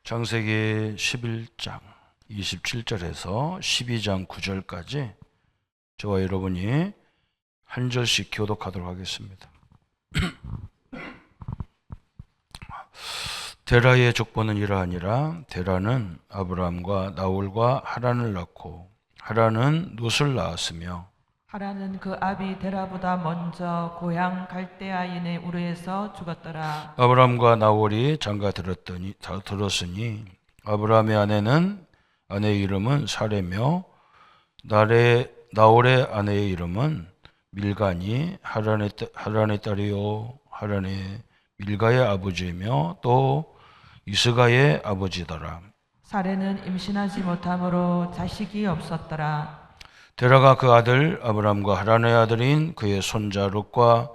창세기 11장 27절에서 12장 9절까지 저와 여러분이 한 절씩 교독하도록 하겠습니다. 데라의 족보는 이러하니라. 데라는 아브람과 나홀과 하란을 낳고 하란은 롯을 낳았으며 하란은 그 아비 데라보다 먼저 고향 갈대아인의 우르에서 죽었더라. 아브람과 나홀이 장가 들었으니 아브람의 아내의 이름은 사레며 나홀의 아내의 이름은 밀가니 하란의 딸이요 하란의 밀가의 아버지이며 또 이스가의 아버지더라. 사레는 임신하지 못함으로 자식이 없었더라. 데라가 그 아들 아브람과 하란의 아들인 그의 손자 롯과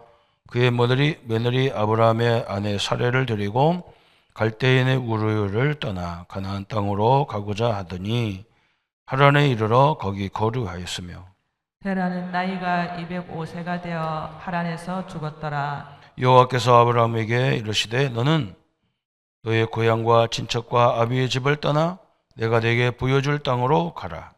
그의 며느리 아브람의 아내 사레를 데리고 갈대인의 우르를 떠나 가나안 땅으로 가고자 하더니 하란에 이르러 거기 거류하였으며 데라는 나이가 205세가 되어 하란에서 죽었더라. 여호와께서 아브람에게 이르시되 너는 너의 고향과 친척과 아비의 집을 떠나 내가 네게 보여줄 땅으로 가라.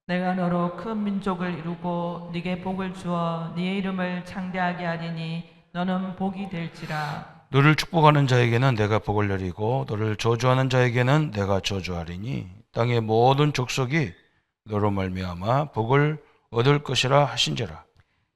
내가 너로 큰 민족을 이루고 네게 복을 주어 네 이름을 창대하게 하리니 너는 복이 될지라. 너를 축복하는 자에게는 내가 복을 내리고 너를 저주하는 자에게는 내가 저주하리니 땅의 모든 족속이 너로 말미암아 복을 얻을 것이라 하신지라.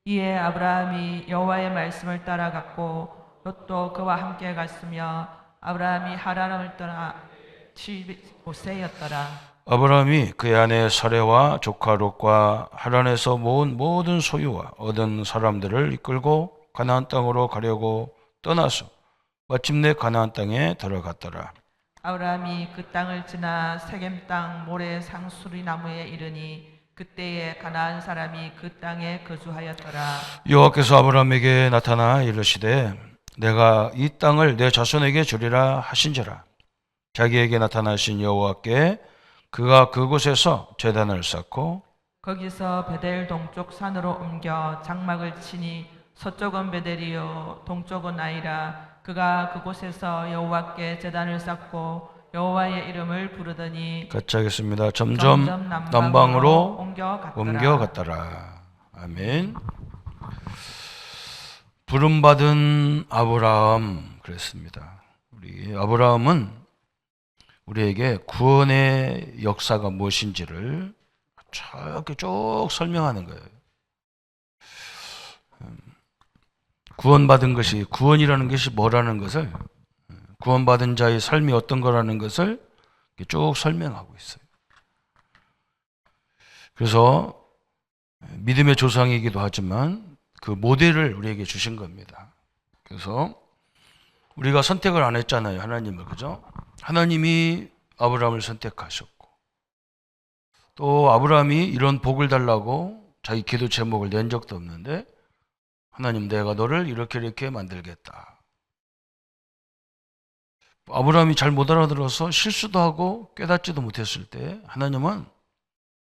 이에 아브라함이 여호와의 말씀을 따라갔고 롯도 그와 함께 갔으며 아브라함이 하란을 떠나 75세였더라. 아브라함이 그의 아내 사레와 조카 롯과 하란에서 모은 모든 소유와 얻은 사람들을 이끌고 가나안 땅으로 가려고 떠나서 마침내 가나안 땅에 들어갔더라. 아브라함이 그 땅을 지나 세겜 땅 모래 상수리 나무에 이르니 그때에 가나안 사람이 그 땅에 거주하였더라. 여호와께서 아브라함에게 나타나 이르시되 내가 이 땅을 내 자손에게 주리라 하신지라. 자기에게 나타나신 여호와께 그가 그곳에서 제단을 쌓고 거기서 베델 동쪽 산으로 옮겨 장막을 치니 서쪽은 베델이요 동쪽은 아이라. 그가 그곳에서 여호와께 제단을 쌓고 여호와의 이름을 부르더니 같이 하겠습니다. 점점 남방으로 옮겨갔더라. 옮겨갔더라. 아멘. 부름받은 아브라함 그랬습니다. 우리 아브라함은 우리에게 구원의 역사가 무엇인지를 이렇게 쭉 설명하는 거예요. 구원받은 것이, 구원이라는 것이 뭐라는 것을, 구원받은 자의 삶이 어떤 거라는 것을 쭉 설명하고 있어요. 그래서 믿음의 조상이기도 하지만 그 모델을 우리에게 주신 겁니다. 그래서 우리가 선택을 안 했잖아요, 하나님을. 그죠? 하나님이 아브라함을 선택하셨고 또 아브라함이 이런 복을 달라고 자기 기도 제목을 낸 적도 없는데 하나님 내가 너를 이렇게 만들겠다. 아브라함이 잘 못 알아들어서 실수도 하고 깨닫지도 못했을 때 하나님은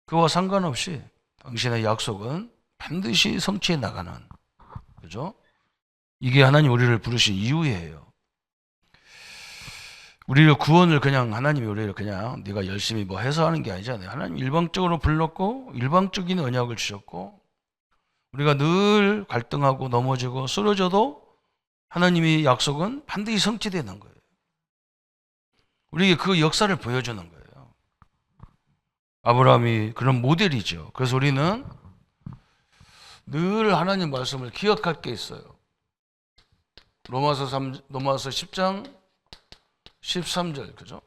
그와 상관없이 당신의 약속은 반드시 성취해 나가는, 그죠? 이게 하나님 우리를 부르신 이유예요. 우리를 구원을 그냥 하나님이 우리를 그냥 네가 열심히 뭐 해서 하는 게 아니잖아요. 하나님 일방적으로 불렀고 일방적인 언약을 주셨고 우리가 늘 갈등하고 넘어지고 쓰러져도 하나님의 약속은 반드시 성취되는 거예요. 우리에게 그 역사를 보여주는 거예요. 아브라함이 그런 모델이죠. 그래서 우리는 늘 하나님 말씀을 기억할 게 있어요. 로마서 10장 13절, 그죠?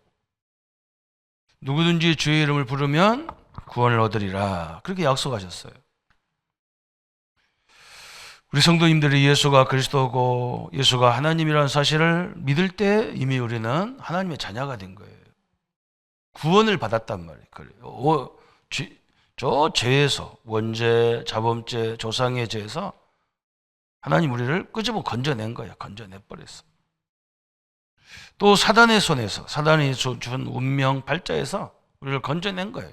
누구든지 주의 이름을 부르면 구원을 얻으리라. 그렇게 약속하셨어요. 우리 성도님들이 예수가 그리스도고 예수가 하나님이라는 사실을 믿을 때 이미 우리는 하나님의 자녀가 된 거예요. 구원을 받았단 말이에요. 저 죄에서, 원죄, 자범죄, 조상의 죄에서 하나님 우리를 끄집어 건져낸 거예요. 건져내버렸어. 또 사단의 손에서, 사단이 준 운명 팔자에서 우리를 건져낸 거예요.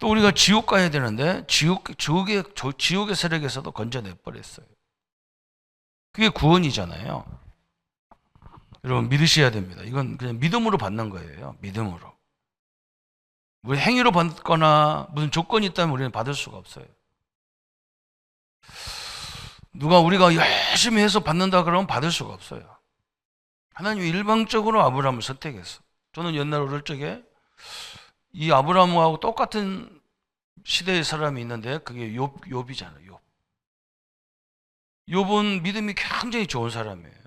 또 우리가 지옥 가야 되는데 지옥의 세력에서도 건져내버렸어요. 그게 구원이잖아요. 여러분 믿으셔야 됩니다. 이건 그냥 믿음으로 받는 거예요. 믿음으로. 우리 행위로 받거나 무슨 조건이 있다면 우리는 받을 수가 없어요. 누가 우리가 열심히 해서 받는다 그러면 받을 수가 없어요. 하나님이 일방적으로 아브라함을 선택했어. 저는 옛날 어릴 적에 이 아브라함하고 똑같은 시대의 사람이 있는데 그게 욥이잖아요. 욥은 믿음이 굉장히 좋은 사람이에요.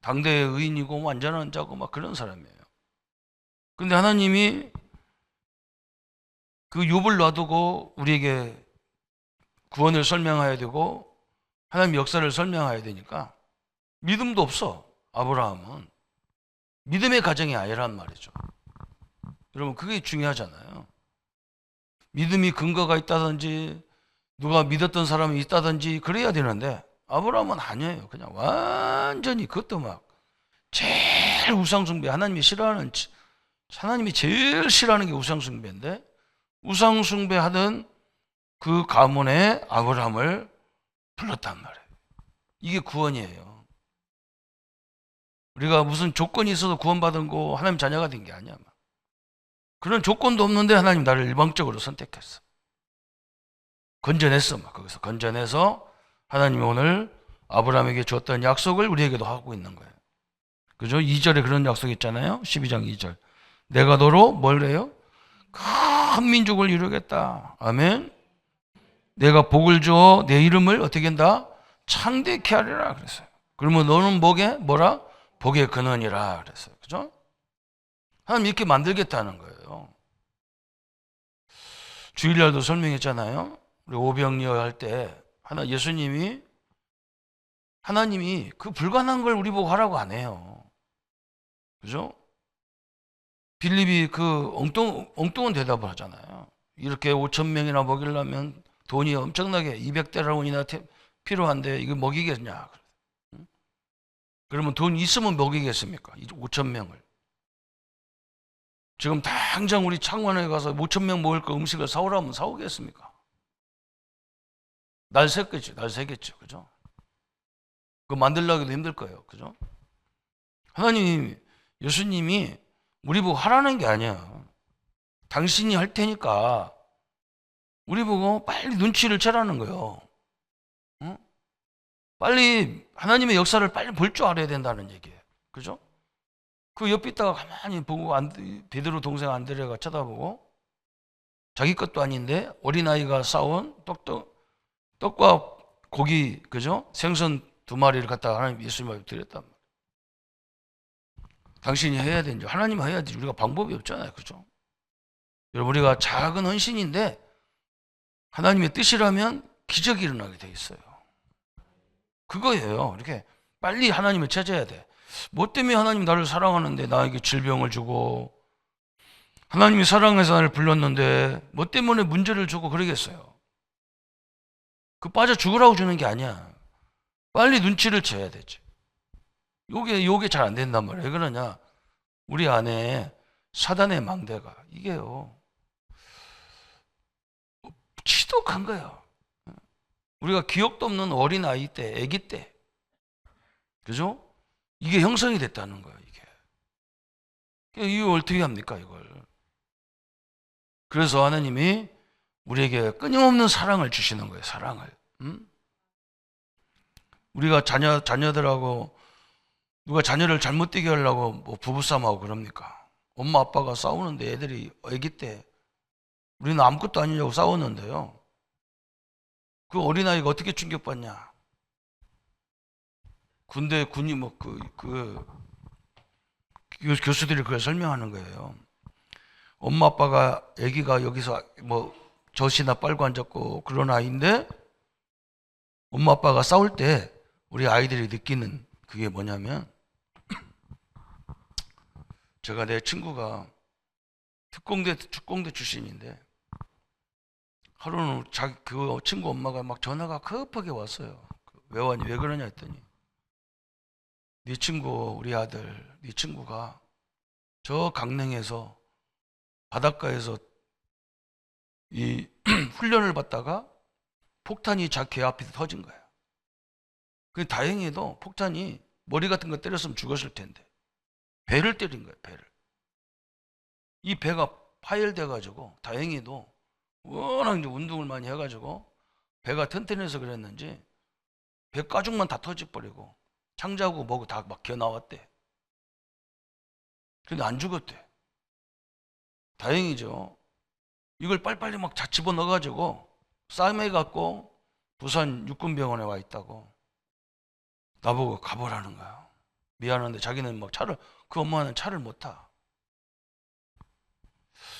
당대의 의인이고 완전한 자고 막 그런 사람이에요. 근데 하나님이 그 욥을 놔두고 우리에게 구원을 설명해야 되고 하나님 역사를 설명해야 되니까 믿음도 없어. 아브라함은 믿음의 가정이 아니란 말이죠. 여러분 그게 중요하잖아요. 믿음이 근거가 있다든지 누가 믿었던 사람이 있다든지 그래야 되는데 아브라함은 아니에요. 그냥 완전히 그것도 막 제일 우상숭배, 하나님이 제일 싫어하는 게 우상숭배인데 우상숭배하던 그 가문에 아브라함을 불렀단 말이에요. 이게 구원이에요. 우리가 무슨 조건이 있어서 구원받은 거 하나님 자녀가 된 게 아니야. 그런 조건도 없는데 하나님 나를 일방적으로 선택했어. 건져냈어. 거기서 건져내서 하나님이 오늘 아브라함에게 줬던 약속을 우리에게도 하고 있는 거예요. 그죠? 2절에 그런 약속이 있잖아요. 12장 2절. 내가 너로 뭘 해요? 큰 민족을 이루겠다. 아멘. 내가 복을 줘 내 이름을 어떻게 한다? 창대케 하리라 그랬어요. 그러면 너는 뭐라? 복의 근원이라 그랬어요. 그죠? 하나님 이렇게 만들겠다는 거예요. 주일날도 설명했잖아요. 우리 오병이어 할 때 하나님이 그 불가능한 걸 우리 보고 하라고 안 해요. 그죠? 빌립이 그 엉뚱한 대답을 하잖아요. 이렇게 5,000명이나 먹이려면 돈이 엄청나게 200데나리온이나 필요한데 이거 먹이겠냐? 그러면 돈 있으면 먹이겠습니까? 5,000명을. 지금 당장 우리 창원에 가서 5,000명 먹을 거 음식을 사오라면 사오겠습니까? 날 새겠죠. 그죠? 그거 만들려고 힘들 거예요. 그죠? 예수님이 우리 보고 하라는 게 아니야. 당신이 할 테니까 우리 보고 빨리 눈치를 채라는 거예요. 응? 빨리 하나님의 역사를 빨리 볼 줄 알아야 된다는 얘기예요. 그죠? 그 옆에 있다가 가만히 보고 베드로 동생 안드레가 쳐다보고 자기 것도 아닌데 어린아이가 싸온 떡과 고기, 그죠? 생선 2마리를 갖다가 하나님 예수님한테 드렸단 말이에요. 당신이 해야 되는지 하나님 해야지. 우리가 방법이 없잖아요. 그죠? 여러분 우리가 작은 헌신인데 하나님의 뜻이라면 기적이 일어나게 돼 있어요. 그거예요. 이렇게 빨리 하나님을 찾아야 돼. 뭐 때문에 하나님 나를 사랑하는데 나에게 질병을 주고 하나님이 사랑해서 나를 불렀는데 뭐 때문에 문제를 주고 그러겠어요. 그 빠져 죽으라고 주는 게 아니야. 빨리 눈치를 채야 되지. 요게 잘 안 된단 말이에요. 왜 그러냐? 우리 안에 사단의 망대가 이게요. 지독한 거예요. 우리가 기억도 없는 어린아이 때, 아기 때. 그죠? 이게 형성이 됐다는 거예요, 이게. 이걸 어떻게 합니까, 이걸? 그래서 하나님이 우리에게 끊임없는 사랑을 주시는 거예요, 사랑을. 우리가 자녀들하고 누가 자녀를 잘못되게 하려고 뭐 부부싸움하고 그럽니까? 엄마 아빠가 싸우는데 애들이 아기 때 우리는 아무것도 아니냐고 싸웠는데요. 그 어린아이가 어떻게 충격받냐? 군이 교수들이 그걸 설명하는 거예요. 엄마 아빠가 아기가 여기서 뭐 젖이나 빨고 앉았고 그런 아이인데 엄마 아빠가 싸울 때 우리 아이들이 느끼는 그게 뭐냐면 내 친구가 특공대 출신인데 하루는 그 친구 엄마가 막 전화가 급하게 왔어요. 왜 왔니? 왜 그러냐 했더니 우리 아들, 네 친구가 저 강릉에서 바닷가에서 이 훈련을 받다가 폭탄이 걔 앞에서 터진 거야. 그 다행히도 폭탄이 머리 같은 거 때렸으면 죽었을 텐데 배를 때린 거예요. 배를. 이 배가 파열돼 가지고 다행히도 워낙 이제 운동을 많이 해가지고 배가 튼튼해서 그랬는지 배 가죽만 다 터져버리고 창자고 뭐고 다 막 기어 나왔대. 근데 안 죽었대. 다행이죠. 이걸 빨리빨리 막 집어넣어가지고 싸매갖고 부산 육군병원에 와 있다고 나보고 가보라는 거야. 미안한데 자기는 막 그 엄마는 차를 못 타.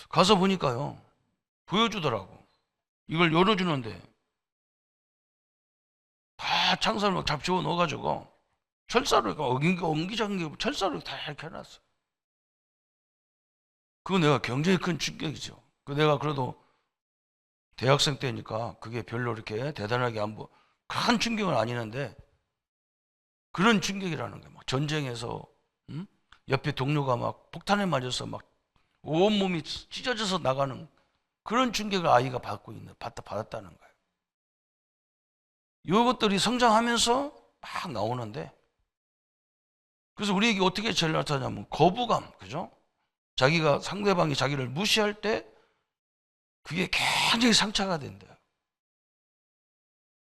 가서 보니까요, 보여주더라고. 이걸 열어주는데 다 창살을 막 잡집어 넣어가지고 철사로 옹기장기 철사로 다 이렇게 해놨어. 그거 내가 굉장히 큰 충격이죠. 내가 그래도 대학생 때니까 그게 별로 이렇게 대단하게 큰 충격은 아니는데 그런 충격이라는 거예요. 막 전쟁에서 옆에 동료가 막 폭탄에 맞아서 막 온몸이 찢어져서 나가는 그런 충격을 아이가 받았다는 거예요. 이것들이 성장하면서 막 나오는데, 그래서 우리에게 어떻게 제일 나타나냐면 거부감, 그죠? 자기가 상대방이 자기를 무시할 때 그게 굉장히 상처가 된대요.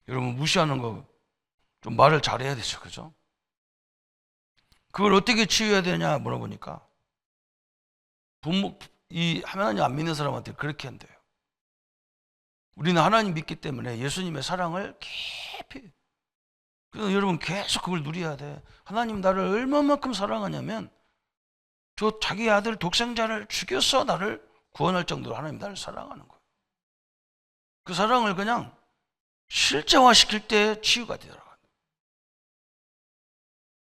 여러분, 무시하는 거 좀 말을 잘해야 되죠, 그죠? 그걸 어떻게 치유해야 되냐 물어보니까 하나님 안 믿는 사람한테 그렇게 한대요. 우리는 하나님 믿기 때문에 예수님의 사랑을 깊이, 그래서 여러분 계속 그걸 누려야 돼. 하나님 나를 얼마만큼 사랑하냐면 저 자기 아들 독생자를 죽여서 나를 구원할 정도로 하나님 나를 사랑하는 거예요. 그 사랑을 그냥 실제화시킬 때 치유가 되더라고요.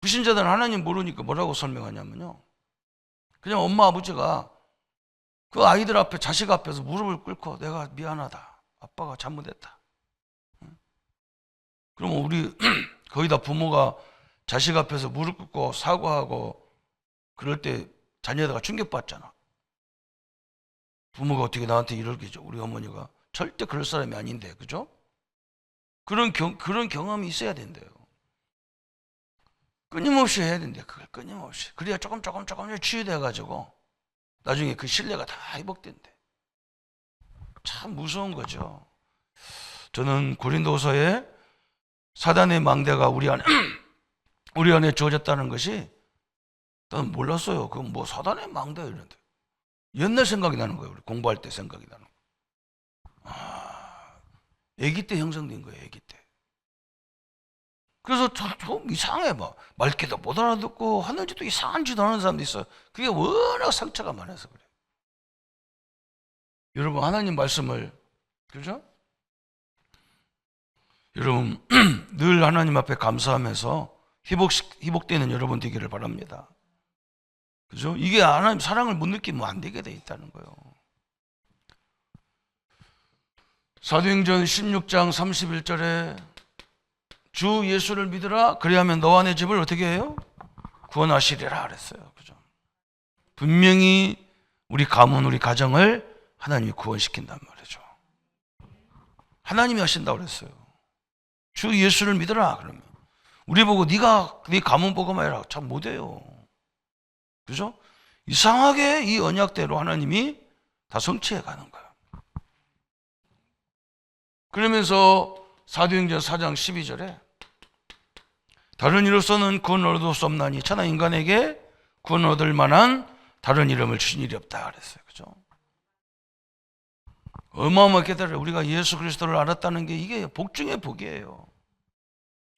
불신자들은 하나님 모르니까 뭐라고 설명하냐면요, 그냥 엄마 아버지가 그 아이들 앞에, 자식 앞에서 무릎을 꿇고 내가 미안하다, 아빠가 잘못했다. 그러면 우리 거의 다 부모가 자식 앞에서 무릎 꿇고 사과하고 그럴 때 자녀가 충격받잖아. 부모가 어떻게 나한테 이러겠죠. 우리 어머니가 절대 그럴 사람이 아닌데, 그죠? 그런 경험이 있어야 된대요. 끊임없이 해야 된대. 그걸 끊임없이. 그래야 조금 치유돼가지고 나중에 그 신뢰가 다 회복된대. 참 무서운 거죠. 저는 고린도서에 사단의 망대가 우리 안에 주어졌다는 것이 나는 몰랐어요. 그건 뭐 사단의 망대 이런데. 옛날 생각이 나는 거예요. 우리 공부할 때 생각이 나는 거예요. 아기 때 형성된 거예요. 아기 때. 그래서 좀 이상해. 막 말귀도 못 알아듣고 하는지도 이상한 짓도 하는 사람도 있어요. 그게 워낙 상처가 많아서 그래요. 여러분, 하나님 말씀을, 그죠? 여러분 늘 하나님 앞에 감사하면서 회복되는 여러분 되기를 바랍니다. 그죠? 이게 하나님 사랑을 못 느끼면 안 되게 돼 있다는 거예요. 사도행전 16장 31절에 주 예수를 믿으라, 그리하면 너와 내 집을 어떻게 해요? 구원하시리라 그랬어요. 그죠? 분명히 우리 가문, 우리 가정을 하나님이 구원시킨단 말이죠. 하나님이 하신다고 그랬어요. 주 예수를 믿으라 그러면 우리 보고 네 가문 복음만 해라, 참 못해요. 그죠? 이상하게 이 언약대로 하나님이 다 성취해 가는 거예요. 그러면서 사도행전 4장 12절에 다른 이로서는 구원 얻을 수 없나니 천하 인간에게 구원 얻을 만한 다른 이름을 주신 일이 없다 그랬어요. 그죠? 어마어마하게 깨달아요. 우리가 예수 그리스도를 알았다는 게 이게 복 중의 복이에요.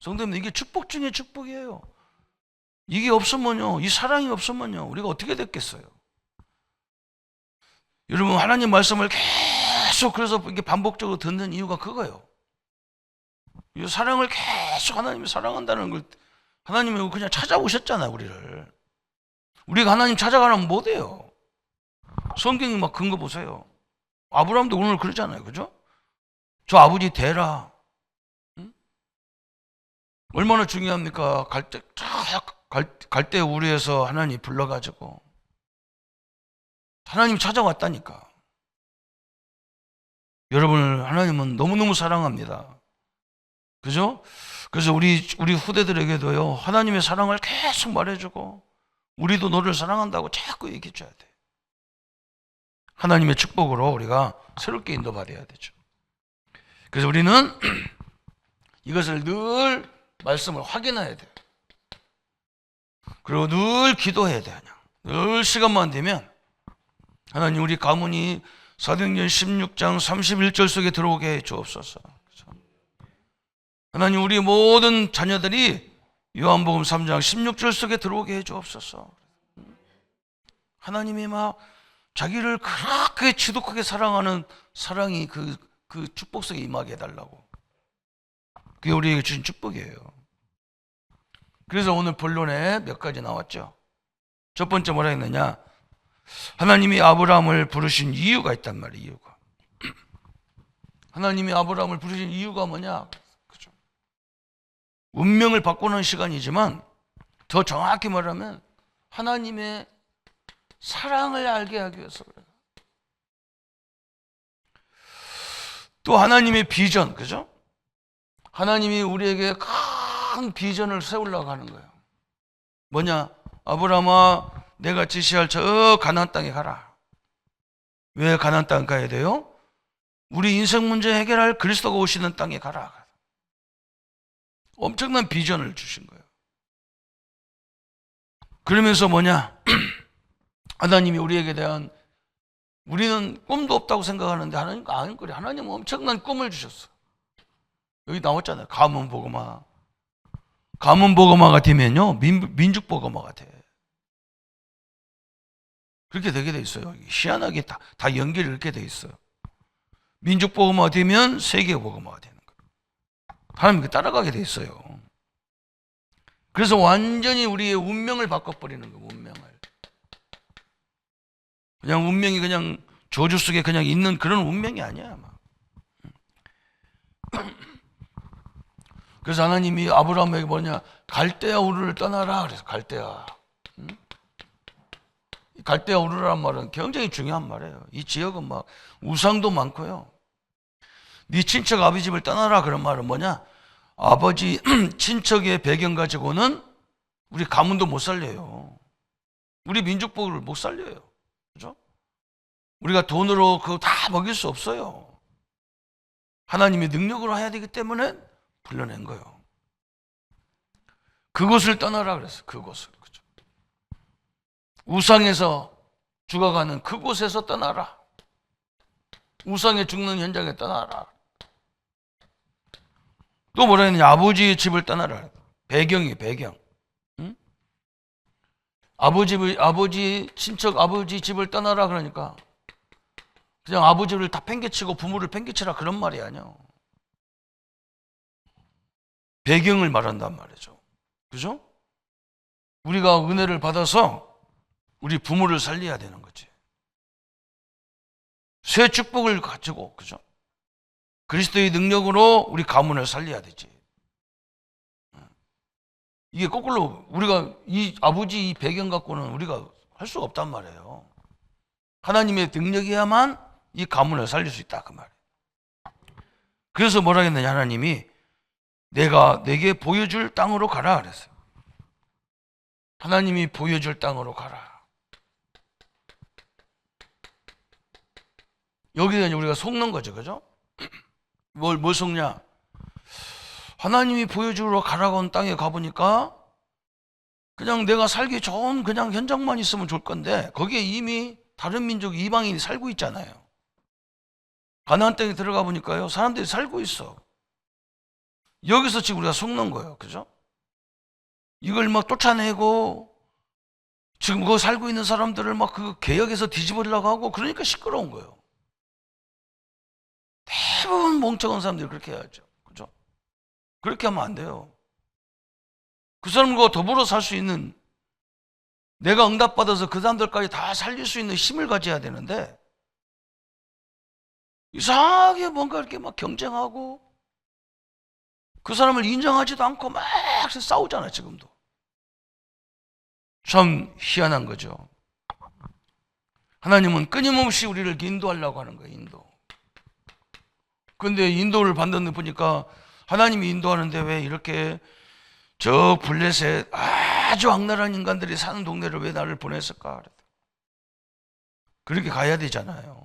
성도님들, 이게 축복 중의 축복이에요. 이게 없으면요, 이 사랑이 없으면요, 우리가 어떻게 됐겠어요? 여러분, 하나님 말씀을 계속 그래서 이게 반복적으로 듣는 이유가 그거예요. 이 사랑을 계속, 하나님이 사랑한다는 걸 하나님이 그냥 찾아오셨잖아요, 우리를. 우리가 하나님 찾아가면 못해요. 성경이 막 근거 보세요. 아브라함도 오늘 그러잖아요, 그죠? 저 아버지 대라. 응? 얼마나 중요합니까? 갈대 우리에서 하나님 불러가지고 하나님 찾아왔다니까. 여러분을 하나님은 너무너무 사랑합니다. 그죠? 그래서 우리 후대들에게도요, 하나님의 사랑을 계속 말해주고 우리도 너를 사랑한다고 자꾸 얘기해줘야 돼. 하나님의 축복으로 우리가 새롭게 인도받아야 되죠. 그래서 우리는 이것을 늘 말씀을 확인해야 돼요. 그리고 늘 기도해야 돼요. 늘 시간만 되면 하나님 우리 가문이 사도행전 16장 31절 속에 들어오게 해 주옵소서. 하나님 우리 모든 자녀들이 요한복음 3장 16절 속에 들어오게 해 주옵소서. 하나님이 막 자기를 그렇게 지독하게 사랑하는 사랑이 그 축복 속에 임하게 해달라고. 그게 우리에게 주신 축복이에요. 그래서 오늘 본론에 몇 가지 나왔죠. 첫 번째 뭐라 했느냐, 하나님이 아브라함을 부르신 이유가 있단 말이에요. 이유가. 하나님이 아브라함을 부르신 이유가 뭐냐, 그죠? 운명을 바꾸는 시간이지만 더 정확히 말하면 하나님의 사랑을 알게 하기 위해서 그래요. 또 하나님의 비전, 그죠? 하나님이 우리에게 큰 비전을 세우려고 하는 거예요. 뭐냐? 아브라함아, 내가 지시할 저 가나안 땅에 가라. 왜 가나안 땅 가야 돼요? 우리 인생 문제 해결할 그리스도가 오시는 땅에 가라. 엄청난 비전을 주신 거예요. 그러면서 뭐냐? 하나님이 우리에게 대한, 우리는 꿈도 없다고 생각하는데 하나님 아닌 거래. 하나님은 엄청난 꿈을 주셨어. 여기 나왔잖아요. 가문 복음화. 가문 복음화가 되면요, 민족 복음화가 돼. 그렇게 되게 돼 있어요. 희한하게 다 연결이 이렇게 돼 있어요. 민족 복음화가 되면 세계 복음화가 되는 거예요. 하나님께 따라가게 돼 있어요. 그래서 완전히 우리의 운명을 바꿔버리는 거예요. 운명을. 그냥 운명이 그냥 저주 속에 그냥 있는 그런 운명이 아니야, 아마. 그래서 하나님이 아브라함에게 뭐냐, 갈대아 우르를 떠나라 그래서. 갈대아. 갈대아 우르라는 말은 굉장히 중요한 말이에요. 이 지역은 막 우상도 많고요. 네 친척 아버지 집을 떠나라 그런 말은 뭐냐, 아버지 친척의 배경 가지고는 우리 가문도 못 살려요. 우리 민족복을 못 살려요. 그죠? 우리가 돈으로 그거 다 먹일 수 없어요. 하나님의 능력으로 해야 되기 때문에 불러낸 거예요. 그곳을 떠나라 그랬어요. 그곳을. 그죠? 우상에서 죽어가는 그곳에서 떠나라. 우상에 죽는 현장에 떠나라. 또 뭐라 했느냐, 아버지의 집을 떠나라. 배경이 배경. 응? 아버지 친척 아버지 집을 떠나라 그러니까 그냥 아버지를 다 팽개치고 부모를 팽개치라 그런 말이 아니야. 배경을 말한단 말이죠. 그죠? 우리가 은혜를 받아서 우리 부모를 살려야 되는 거지. 새 축복을 가지고, 그죠? 그리스도의 능력으로 우리 가문을 살려야 되지. 이게 거꾸로 우리가 이 아버지 이 배경 갖고는 우리가 할 수가 없단 말이에요. 하나님의 능력이야만 이 가문을 살릴 수 있다 그 말이에요. 그래서 뭐라 했느냐, 하나님이 내가 내게 보여줄 땅으로 가라 그랬어요. 하나님이 보여줄 땅으로 가라. 여기에 우리가 속는 거죠, 그죠? 뭘 속냐? 하나님이 보여주러 가라고 한 땅에 가보니까 그냥 내가 살기 좋은 그냥 현장만 있으면 좋을 건데 거기에 이미 다른 민족 이방인이 살고 있잖아요. 가나안 땅에 들어가 보니까요, 사람들이 살고 있어. 여기서 지금 우리가 속는 거예요, 그죠? 이걸 막 쫓아내고 지금 거기 살고 있는 사람들을 막 그 개혁해서 뒤집으려고 하고 그러니까 시끄러운 거예요. 대부분 멍청한 사람들이 그렇게 해야죠. 그죠? 그렇게 하면 안 돼요. 그 사람과 더불어 살 수 있는, 내가 응답받아서 그 사람들까지 다 살릴 수 있는 힘을 가져야 되는데 이상하게 뭔가 이렇게 막 경쟁하고 그 사람을 인정하지도 않고 막 싸우잖아요, 지금도. 참 희한한 거죠. 하나님은 끊임없이 우리를 인도하려고 하는 거예요, 인도. 근데 인도를 받는 데 보니까 하나님이 인도하는데 왜 이렇게 저 블레셋 아주 악랄한 인간들이 사는 동네를 왜 나를 보냈을까? 그렇게 가야 되잖아요.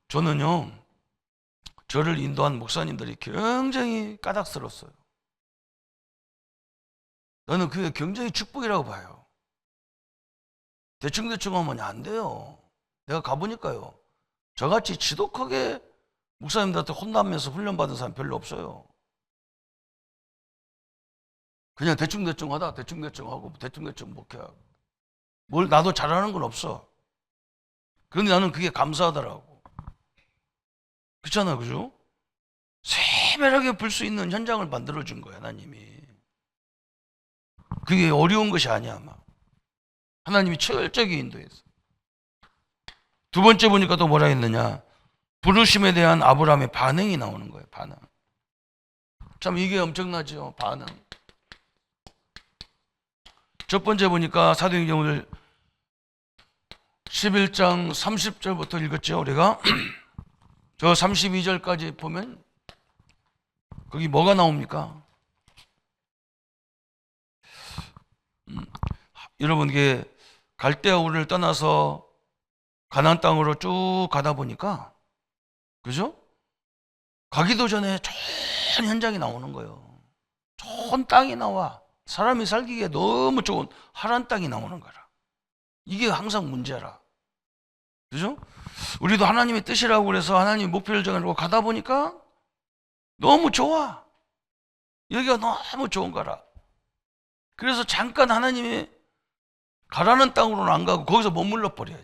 저는요, 저를 인도한 목사님들이 굉장히 까닭스러웠어요. 저는 그게 굉장히 축복이라고 봐요. 대충대충 하면 안 돼요. 내가 가보니까요, 저같이 지독하게 목사님들한테 혼나면서 훈련받은 사람 별로 없어요. 그냥 대충대충 하다 대충대충 하고 대충대충 목회하고 뭘 나도 잘하는 건 없어. 그런데 나는 그게 감사하더라고. 그렇잖아, 그죠? 세밀하게 볼 수 있는 현장을 만들어준 거야, 하나님이. 그게 어려운 것이 아니야, 아마. 하나님이 철저하게 인도했어. 두 번째 보니까 또 뭐라 했느냐? 부르심에 대한 아브라함의 반응이 나오는 거예요, 반응. 참 이게 엄청나죠, 반응. 첫 번째 보니까 사도행전 오늘 11장 30절부터 읽었죠, 우리가. 저 32절까지 보면 거기 뭐가 나옵니까? 여러분, 이게 갈대아 우를 떠나서 가나안 땅으로 쭉 가다 보니까, 그죠? 가기도 전에 좋은 현장이 나오는 거예요. 좋은 땅이 나와. 사람이 살기에 너무 좋은 하란 땅이 나오는 거라. 이게 항상 문제라. 그죠? 우리도 하나님의 뜻이라고 그래서 하나님의 목표를 정해놓고 가다 보니까 너무 좋아. 여기가 너무 좋은 거라. 그래서 잠깐 하나님이 가라는 땅으로는 안 가고 거기서 머물러 버려요.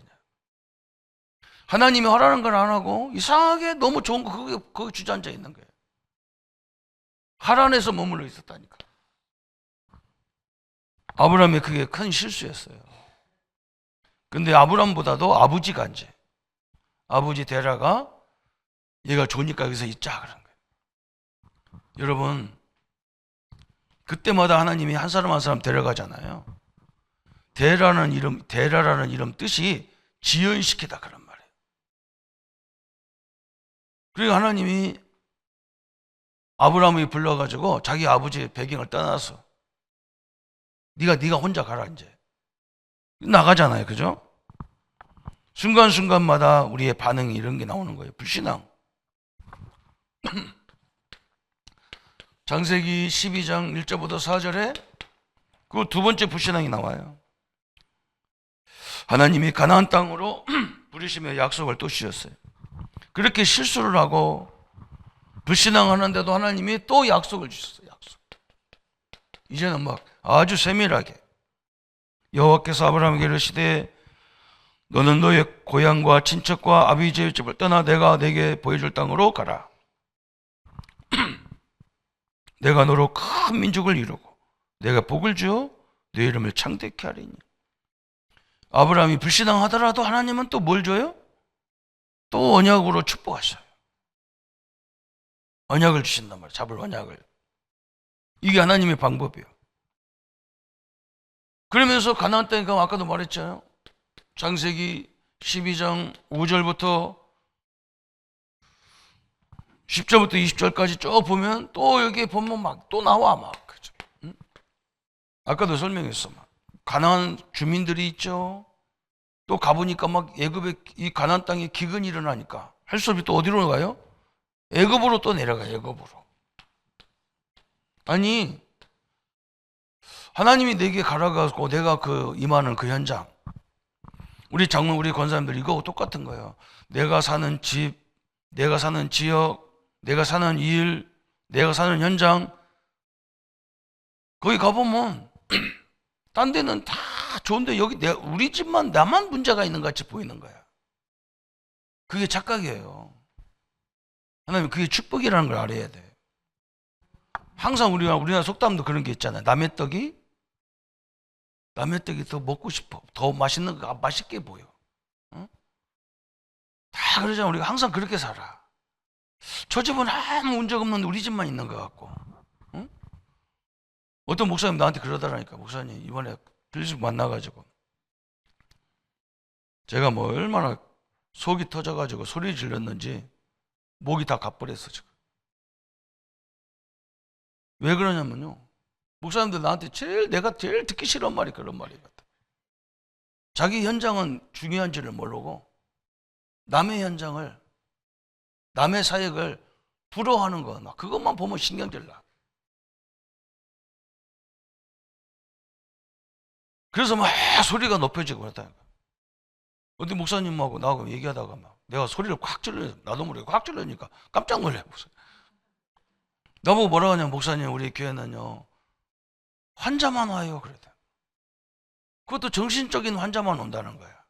하나님이 하라는 걸 안 하고 이상하게 너무 좋은 거 거기 주저앉아 있는 거예요. 하란에서 머물러 있었다니까. 아브라함이 그게 큰 실수였어요. 근데 아브라함보다도 아버지가 이제 아버지 데라가 얘가 좋으니까 여기서 있자 그런 거예요. 여러분, 그때마다 하나님이 한 사람 한 사람 데려가잖아요. 데라라는 이름 뜻이 지연시키다 그런 말이에요. 그리고 하나님이 아브라함이 불러가지고 자기 아버지의 배경을 떠나서 네가 혼자 가라 이제 나가잖아요, 그죠? 순간순간마다 우리의 반응이 이런 게 나오는 거예요. 불신앙. 창세기 12장 1절부터 4절에 그 두 번째 불신앙이 나와요. 하나님이 가나안 땅으로 부르시며 약속을 또 주셨어요. 그렇게 실수를 하고 불신앙하는데도 하나님이 또 약속을 주셨어요. 약속. 이제는 막 아주 세밀하게 여호와께서 아브라함에게 이르시되 너는 너의 고향과 친척과 아비지의 집을 떠나 내가 내게 보여줄 땅으로 가라. 내가 너로 큰 민족을 이루고 내가 복을 주어 네 이름을 창대케 하리니. 아브라함이 불신앙하더라도 하나님은 또 뭘 줘요? 또 언약으로 축복하셔요. 언약을 주신단 말이에요. 잡을 언약을. 이게 하나님의 방법이에요. 그러면서 가나안 땅에 가면 아까도 말했잖아요. 창세기 12장 5절부터 10절부터 20절까지 쭉 보면 또 여기 보면 막 또 나와 막. 그죠? 응? 아까도 설명했어. 막. 가나안 주민들이 있죠. 또 가보니까 막 애굽의 이 가나안 땅에 기근이 일어나니까 할 수 없이 또 어디로 가요? 애굽으로 또 내려가요. 애굽으로. 아니 하나님이 내게 가라가고 내가 그 임하는 그 현장. 우리 장로 우리 권사님들 이거 똑같은 거예요. 내가 사는 집, 내가 사는 지역, 내가 사는 일, 내가 사는 현장 거기 가보면 딴 데는 다 좋은데 여기 우리 집만 나만 문제가 있는 것 같이 보이는 거야. 그게 착각이에요. 하나님 그게 축복이라는 걸 알아야 돼. 항상 우리나라 속담도 그런 게 있잖아요. 남의 떡이 더 먹고 싶어. 더 맛있는 거 맛있게 보여. 응? 다 그러잖아. 우리가 항상 그렇게 살아. 저 집은 아무 문제가 없는데 우리 집만 있는 것 같고. 응? 어떤 목사님 나한테 그러더라니까. 목사님 이번에 빌립 만나가지고 제가 뭐 얼마나 속이 터져가지고 소리 질렀는지 목이 다 가버렸어 지금. 왜 그러냐면요, 목사님들 나한테 내가 제일 듣기 싫은 말이 그런 말이거든. 자기 현장은 중요한지를 모르고 남의 현장을, 남의 사역을 부러워하는 거, 그것만 보면 신경질 나. 그래서 막 소리가 높여지고 그랬다니까. 어디 목사님하고 나하고 얘기하다가 막 내가 소리를 콱 질러, 나도 모르게 콱 질러니까 깜짝 놀래. 나보고 뭐라고 하냐면, 목사님 우리 교회는요 환자만 와요 그랬다. 그것도 정신적인 환자만 온다는 거야.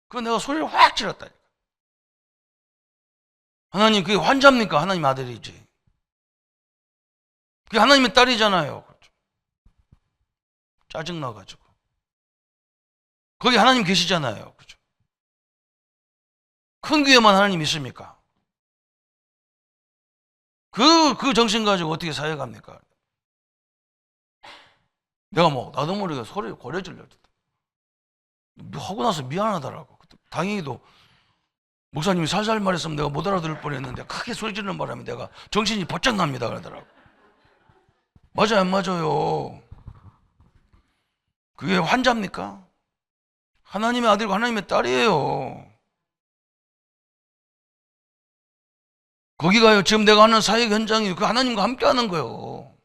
그거 내가 소리를 확 질렀다니까. 하나님 그게 환자입니까? 하나님 아들이지. 그게 하나님의 딸이잖아요. 짜증나가지고. 거기 하나님 계시잖아요. 그죠? 큰 교회만 하나님 있습니까? 그 정신 가지고 어떻게 사역합니까? 내가 뭐 나도 모르게 소리를 고래 질렀다. 하고 나서 미안하더라고. 다행히도 목사님이 살살 말했으면 내가 못 알아들을 뻔했는데 크게 소리 지르는 바람에 내가 정신이 번쩍 납니다 그러더라고. 맞아요 안 맞아요? 그게 환자입니까? 하나님의 아들과 하나님의 딸이에요. 거기가요 지금 내가 하는 사역 현장이 그 하나님과 함께 하는 거예요.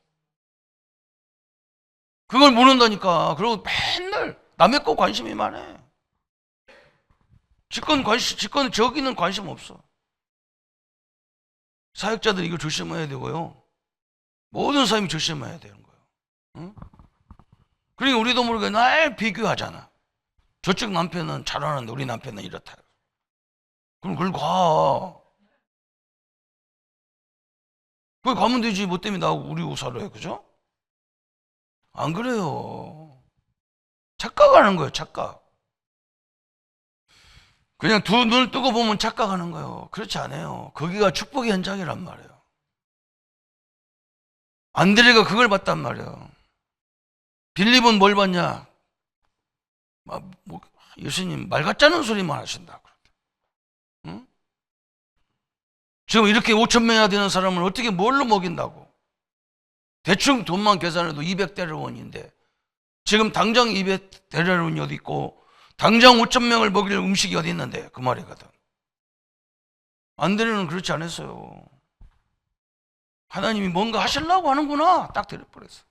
그걸 모른다니까. 그리고 맨날 남의 거 관심이 많아. 직권 저기는 관심 없어. 사역자들이 이거 조심해야 되고요. 모든 사람이 조심해야 되는 거예요. 응? 그러니까 우리도 모르게 날 비교하잖아. 저쪽 남편은 잘하는데 우리 남편은 이렇다. 그럼 그걸 가. 거기 가면 되지. 뭐 때문에 나하고 우리 살아요. 그죠? 안 그래요. 착각하는 거예요. 착각. 그냥 두 눈을 뜨고 보면 착각하는 거예요. 그렇지 않아요. 거기가 축복의 현장이란 말이에요. 안드레가 그걸 봤단 말이에요. 빌립은 뭘 봤냐? 예수님 말 같지 않은 소리만 하신다. 응? 지금 이렇게 5,000명이나 되는 사람을 어떻게 뭘로 먹인다고? 대충 돈만 계산해도 200데나리온인데 지금 당장 200데나리온이 어디 있고 당장 5,000명을 먹일 음식이 어디 있는데 그 말이거든. 안드레는 그렇지 않았어요. 하나님이 뭔가 하시려고 하는구나 딱 들어버렸어.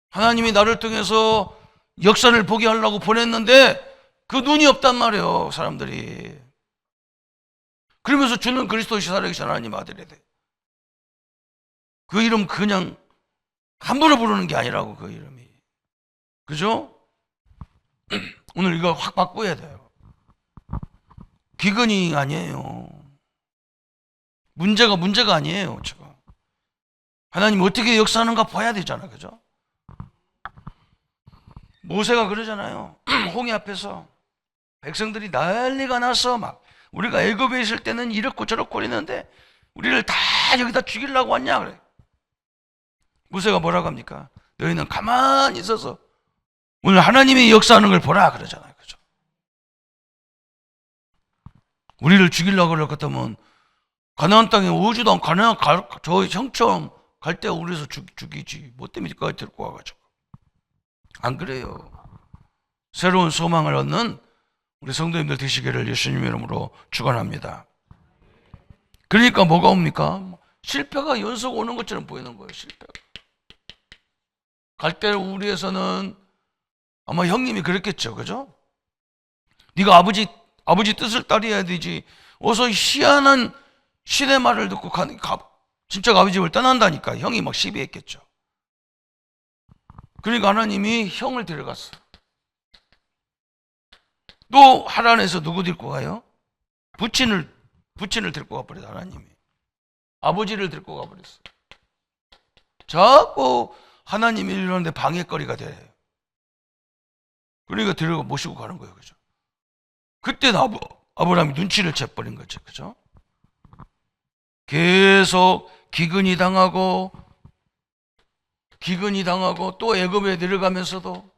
하나님이 나를 통해서 역사를 보게 하려고 보냈는데 그 눈이 없단 말이에요 사람들이. 그러면서 주는 그리스도시 살아계신 하나님 아들이 돼. 그 이름 그냥 함부로 부르는 게 아니라고. 그 이름이, 그죠? 오늘 이거 확 바꿔야 돼요. 기근이 아니에요. 문제가 아니에요 지금. 하나님 어떻게 역사하는가 봐야 되잖아. 그죠? 모세가 그러잖아요. 홍해 앞에서 백성들이 난리가 나서 막 우리가 애굽에 있을 때는 이렇고 저렇고 했는데 우리를 다 여기다 죽이려고 왔냐 그래. 모세가 뭐라고 합니까? 너희는 가만히 있어서 오늘 하나님이 역사하는 걸 보라 그러잖아요. 그죠? 우리를 죽이려고 그럴 것 같으면 가나안 땅에 오지도 않고 저 형처럼 갈 때 우리에서 죽이지. 뭐 때문에 거기 데리고 와가지고. 안 그래요. 새로운 소망을 얻는 우리 성도님들 되시기를 예수님 이름으로 축원합니다. 그러니까 뭐가 옵니까? 실패가 연속 오는 것처럼 보이는 거예요. 실패가. 갈대 우리에서는 아마 형님이 그랬겠죠. 그죠? 네가 아버지 뜻을 따라야 되지. 어서 희한한 신의 말을 듣고 진짜 아버지 집을 떠난다니까. 형이 막 시비했겠죠. 그러니까 하나님이 형을 데려갔어. 또 하란에서 누구 데리고 가요? 부친을 데리고 가버렸어. 하나님이 아버지를 데리고 가버렸어. 자꾸 하나님이 이러는데 방해거리가 돼. 그러니까 데려가 모시고 가는 거예요. 그죠? 그때 아브라함이 눈치를 채버린 거죠. 그죠? 계속 기근이 당하고 또 애굽에 내려가면서도,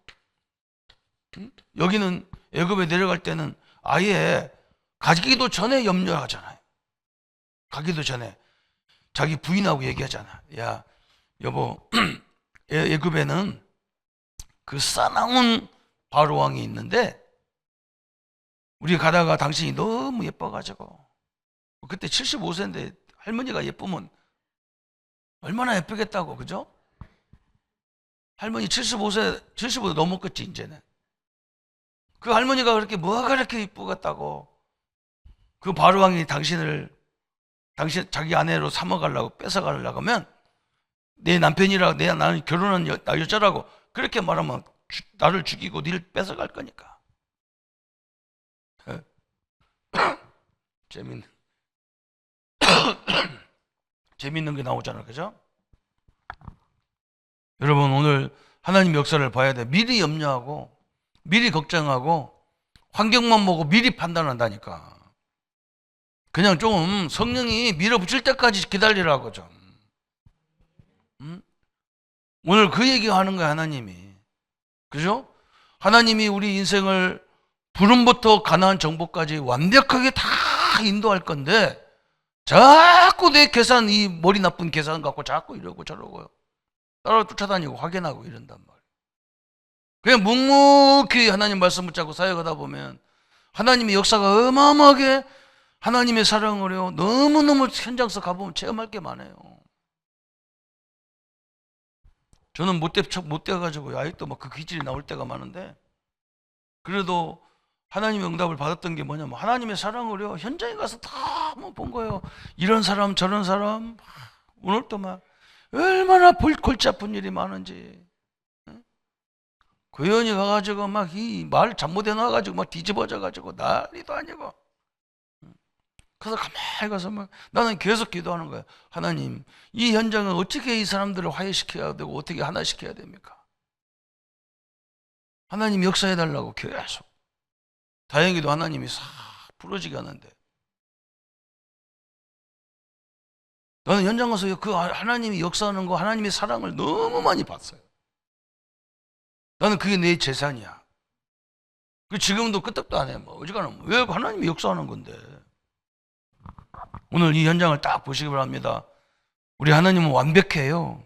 여기는 애굽에 내려갈 때는 아예 가기도 전에 염려하잖아요. 가기도 전에 자기 부인하고 얘기하잖아. 야, 여보, 애굽에는 그 싸나운 바로 왕이 있는데 우리 가다가 당신이 너무 예뻐가지고, 그때 75세인데 할머니가 예쁘면 얼마나 예쁘겠다고, 그죠? 할머니 75도 넘었겠지, 이제는. 그 할머니가 그렇게 뭐가 그렇게 예쁘겠다고 그 바로왕이 당신 자기 아내로 삼아가려고 뺏어가려고 하면 내 남편이라고 나는 결혼한 여자라고 그렇게 말하면 나를 죽이고 니를 뺏어갈 거니까. 재밌는 게 나오잖아, 그죠? 여러분, 오늘 하나님 역사를 봐야 돼. 미리 염려하고 미리 걱정하고 환경만 보고 미리 판단한다니까. 그냥 좀 성령이 밀어붙일 때까지 기다리라고 좀. 오늘 그 얘기하는 거야, 하나님이. 그죠? 하나님이 우리 인생을 부름부터 가나안 정복까지 완벽하게 다 인도할 건데 자꾸 내 계산, 이 머리 나쁜 계산 갖고 자꾸 이러고 저러고요. 따라 쫓아다니고 확인하고 이런단 말이에요. 그냥 묵묵히 하나님 말씀 붙잡고 사역하다 보면 하나님의 역사가 어마어마하게, 하나님의 사랑을요, 너무너무 현장에서 가보면 체험할 게 많아요. 저는 못 돼가지고 아직도 막 그 기질이 나올 때가 많은데, 그래도 하나님의 응답을 받았던 게 뭐냐면 하나님의 사랑을요 현장에 가서 다 본 거예요. 이런 사람 저런 사람, 오늘 또 막 얼마나 골치 아픈 일이 많은지. 교연이 가가지고 막 이 말 잘못해 놔가지고 막 뒤집어져가지고 난리도 아니고. 그래서 가만히 가서 막 나는 계속 기도하는 거야. 하나님, 이 현장은 어떻게 이 사람들을 화해시켜야 되고 어떻게 하나 시켜야 됩니까? 하나님 역사해달라고 계속. 다행히도 하나님이 싹 부러지게 하는데, 나는 현장 가서 그 하나님이 역사하는 거, 하나님의 사랑을 너무 많이 봤어요. 나는 그게 내 재산이야. 그 지금도 끄떡도 안 해. 뭐 어지간하면 왜 하나님이 역사하는 건데. 오늘 이 현장을 딱 보시기 바랍니다. 우리 하나님은 완벽해요.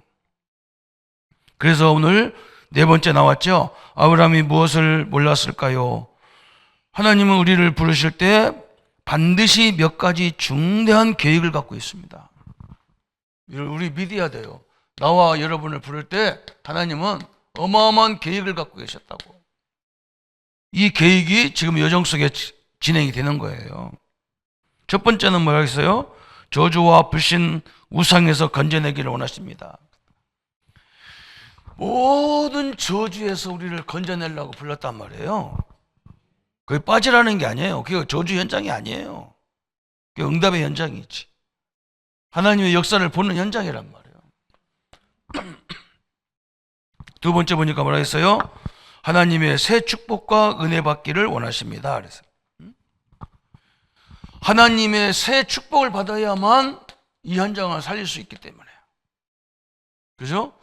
그래서 오늘 네 번째 나왔죠. 아브라함이 무엇을 몰랐을까요? 하나님은 우리를 부르실 때 반드시 몇 가지 중대한 계획을 갖고 있습니다. 우리 믿어야 돼요. 나와 여러분을 부를 때 하나님은 어마어마한 계획을 갖고 계셨다고. 이 계획이 지금 여정 속에 진행이 되는 거예요. 첫 번째는 뭐라 했어요? 저주와 불신, 우상에서 건져내기를 원하십니다. 모든 저주에서 우리를 건져내려고 불렀단 말이에요. 그게 빠지라는 게 아니에요. 그게 저주 현장이 아니에요. 그게 응답의 현장이지. 하나님의 역사를 보는 현장이란 말이에요. 두 번째 보니까 뭐라 했어요? 하나님의 새 축복과 은혜 받기를 원하십니다. 그래서 하나님의 새 축복을 받아야만 이 현장을 살릴 수 있기 때문에. 그죠?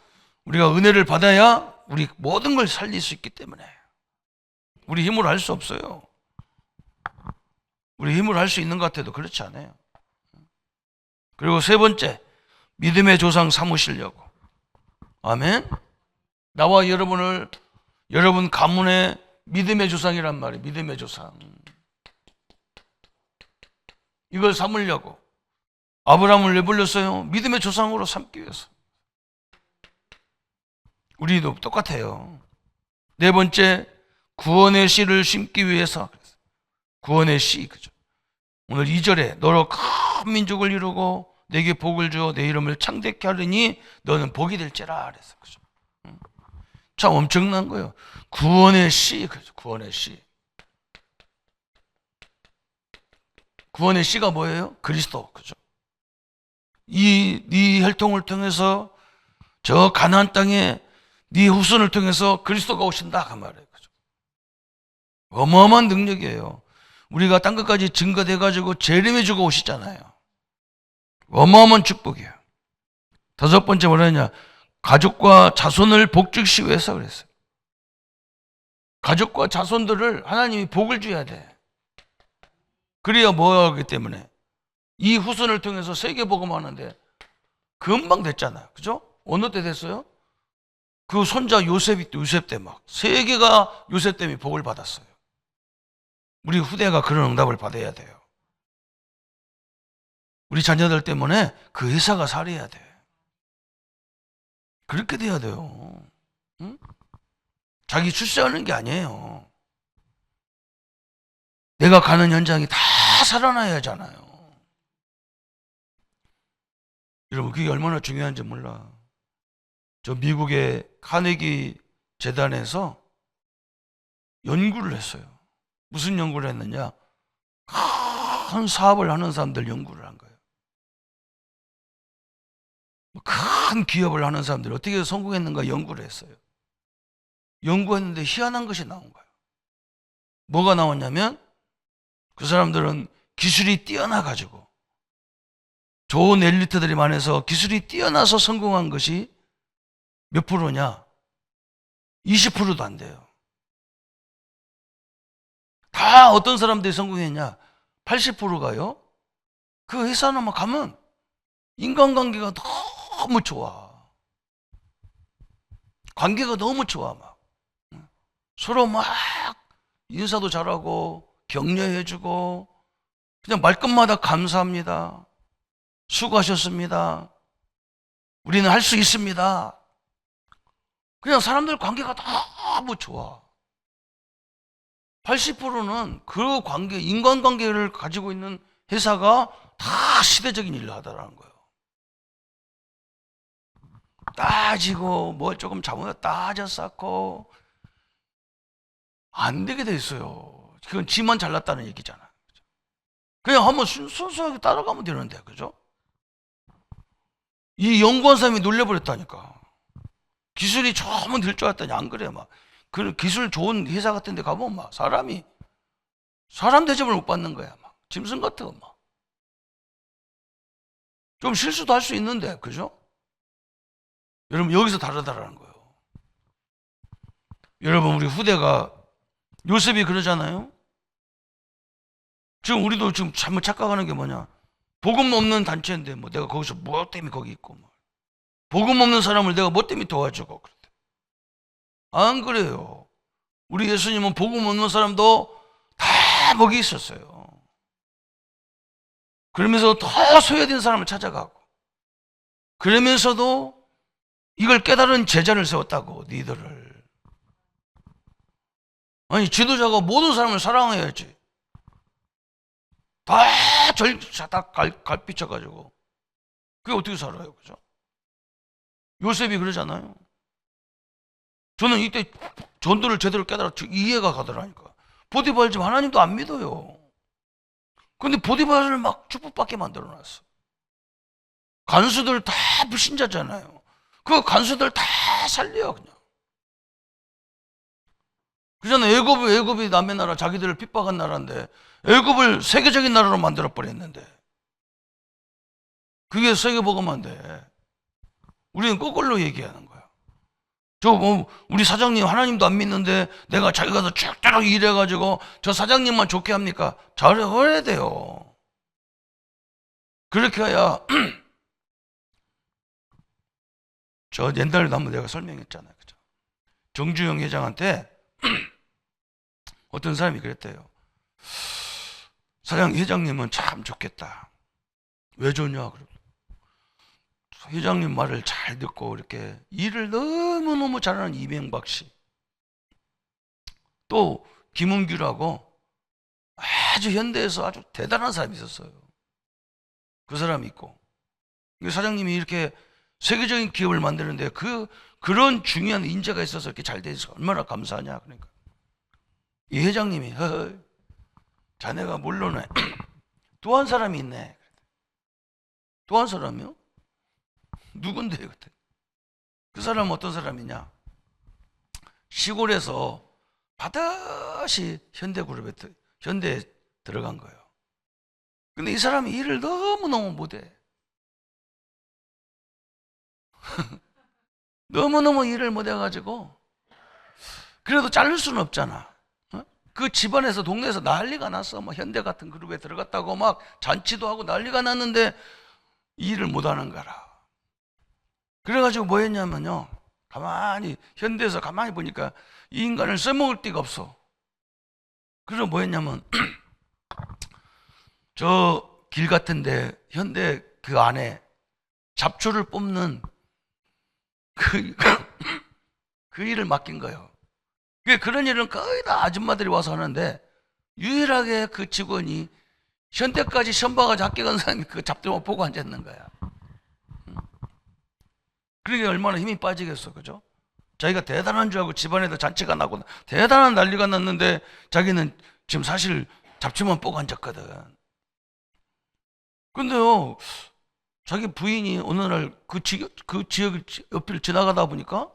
우리가 은혜를 받아야 우리 모든 걸 살릴 수 있기 때문에. 우리 힘으로 할 수 없어요. 우리 힘으로 할 수 있는 것 같아도 그렇지 않아요. 그리고 세 번째, 믿음의 조상 삼으시려고. 아멘. 나와 여러분 가문의 믿음의 조상이란 말이에요. 믿음의 조상. 이걸 삼으려고. 아브라함을 왜 불렀어요? 믿음의 조상으로 삼기 위해서. 우리도 똑같아요. 네 번째, 구원의 씨를 심기 위해서. 구원의 씨, 그죠? 오늘 2절에 너로 큰 민족을 이루고 내게 복을 주어 내 이름을 창대케 하리니 너는 복이 될지라. 그래서 그죠? 참 엄청난 거예요. 구원의 씨, 그죠? 구원의 씨. 구원의 씨가 뭐예요? 그리스도, 그죠? 네 혈통을 통해서 저 가나안 땅에 네 후손을 통해서 그리스도가 오신다, 그 말이에요, 그죠? 어마어마한 능력이에요. 우리가 땅 끝까지 증거돼가지고 재림해주고 오시잖아요. 어마어마한 축복이에요. 다섯 번째 뭐라 했냐? 가족과 자손을 복주시기 위해서 그랬어요. 가족과 자손들을 하나님이 복을 줘야 돼. 그래야 뭐 하기 때문에? 이 후손을 통해서 세계복음하는데 금방 됐잖아요. 그죠? 어느 때 됐어요? 그 손자 요셉 때 막 세계가 요셉 때문에 복을 받았어요. 우리 후대가 그런 응답을 받아야 돼요. 우리 자녀들 때문에 그 회사가 살아야 돼. 그렇게 돼야 돼요. 응? 자기 출세하는 게 아니에요. 내가 가는 현장이 다 살아나야 하잖아요. 여러분, 그게 얼마나 중요한지 몰라. 저 미국의 카네기 재단에서 연구를 했어요. 무슨 연구를 했느냐? 큰 사업을 하는 사람들 연구를 한 거예요. 큰 기업을 하는 사람들이 어떻게 성공했는가 연구를 했어요. 연구했는데 희한한 것이 나온 거예요. 뭐가 나왔냐면 그 사람들은 기술이 뛰어나가지고 좋은 엘리트들이 많아서 기술이 뛰어나서 성공한 것이 몇 프로냐? 20%도 안 돼요. 다 어떤 사람들이 성공했냐? 80%가요. 그 회사는 가면 인간관계가 너무 좋아. 관계가 너무 좋아. 막 서로 막 인사도 잘하고 격려해주고 그냥 말끝마다 감사합니다. 수고하셨습니다. 우리는 할 수 있습니다. 그냥 사람들 관계가 너무 좋아. 80%는 그 관계, 인간관계를 가지고 있는 회사가 다 시대적인 일을 하더라는 거예요. 따지고 뭐 조금 잘못 따져 쌓고 안 되게 돼 있어요. 그건 지만 잘났다는 얘기잖아. 그냥 한번 순수하게 따라가면 되는데, 그죠? 이 연구원 사람이 놀려버렸다니까. 기술이 처음은 될 줄 알았더니 안 그래. 막 그 기술 좋은 회사 같은 데 가보면 막 사람 대접을 못 받는 거야. 막 짐승 같아. 막 좀 실수도 할 수 있는데, 그죠? 여러분, 여기서 다르다라는 거예요. 여러분, 우리 후대가 요셉이 그러잖아요. 지금 우리도 지금 잘못 착각하는 게 뭐냐? 복음 없는 단체인데 뭐 내가 거기서 뭐 때문에 거기 있고 뭐. 복음 없는 사람을 내가 뭐 때문에 도와주고 그래. 안 그래요. 우리 예수님은 복음 없는 사람도 다 거기 있었어요. 그러면서 더 소외된 사람을 찾아가고 그러면서도 이걸 깨달은 제자를 세웠다고. 니들을. 아니, 지도자가 모든 사람을 사랑해야지. 다 갈비쳐가지고 그게 어떻게 살아요, 그죠? 요셉이 그러잖아요. 저는 이때 전도를 제대로 깨달았죠. 이해가 가더라니까. 보디발 집 하나님도 안 믿어요. 근데 보디발을 막 축복받게 만들어놨어. 간수들 다 불신자잖아요. 그 간수들 다 살려 그냥. 그잖아. 애굽이 남의 나라, 자기들을 핍박한 나라인데 애굽을 세계적인 나라로 만들어 버렸는데 그게 세계복음화인데 우리는 거꾸로 얘기하는 거야. 우리 사장님 하나님도 안 믿는데 내가 자기 가서 쭉쭉 일해가지고 저 사장님만 좋게 합니까? 잘해야 돼요. 그렇게 해야 저 옛날에도 한번 내가 설명했잖아요. 그죠? 정주영 회장한테 어떤 사람이 그랬대요. 회장님은 참 좋겠다. 왜 좋냐? 회장님 말을 잘 듣고 이렇게 일을 너무너무 잘하는 이명박 씨. 또 김은규라고 아주 현대에서 아주 대단한 사람이 있었어요. 그 사람이 있고. 사장님이 이렇게 세계적인 기업을 만드는데 그런 중요한 인재가 있어서 이렇게 잘 돼 있어서 얼마나 감사하냐. 그러니까 이 회장님이 자네가 물론에 또 한 사람이 있네. 또 한 사람이요? 누군데요? 그 사람은 어떤 사람이냐? 시골에서 반드시 현대에 들어간 거예요. 근데 이 사람이 일을 너무너무 못해. 너무너무 일을 못해가지고 그래도 자를 수는 없잖아. 어? 그 집안에서 동네에서 난리가 났어. 막 현대 같은 그룹에 들어갔다고 막 잔치도 하고 난리가 났는데 일을 못하는 거라. 그래가지고 뭐 했냐면요, 가만히 현대에서 가만히 보니까 이 인간을 써먹을 데가 없어. 그래서 뭐 했냐면 저 길 같은데 현대 그 안에 잡초를 뽑는 그 일을 맡긴 거예요. 그런 일은 거의 다 아줌마들이 와서 하는데 유일하게 그 직원이 현대까지 시험 봐가지고 합격한 사람이 그 잡초만 보고 앉았는 거야. 그러게 얼마나 힘이 빠지겠어, 그죠? 자기가 대단한 줄 알고 집안에도 잔치가 나고 대단한 난리가 났는데 자기는 지금 사실 잡초만 보고 앉았거든. 근데요, 자기 부인이 어느 날 그 지역 옆을 지나가다 보니까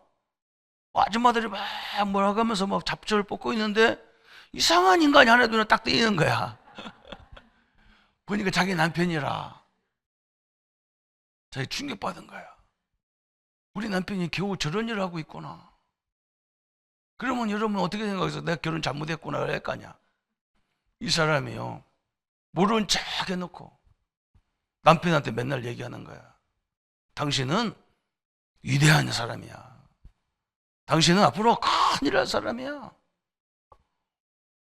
아줌마들이 막 뭐라고 하면서 막 잡초를 뽑고 있는데 이상한 인간이 하나 눈에 딱 띄는 거야. 보니까 자기 남편이라. 자기 충격받은 거야. 우리 남편이 겨우 저런 일을 하고 있구나. 그러면 여러분 어떻게 생각해서 내가 결혼 잘못했구나 할 거 아니야. 이 사람이요, 모르는 척 해놓고 남편한테 맨날 얘기하는 거야. 당신은 위대한 사람이야. 당신은 앞으로 큰일 할 사람이야.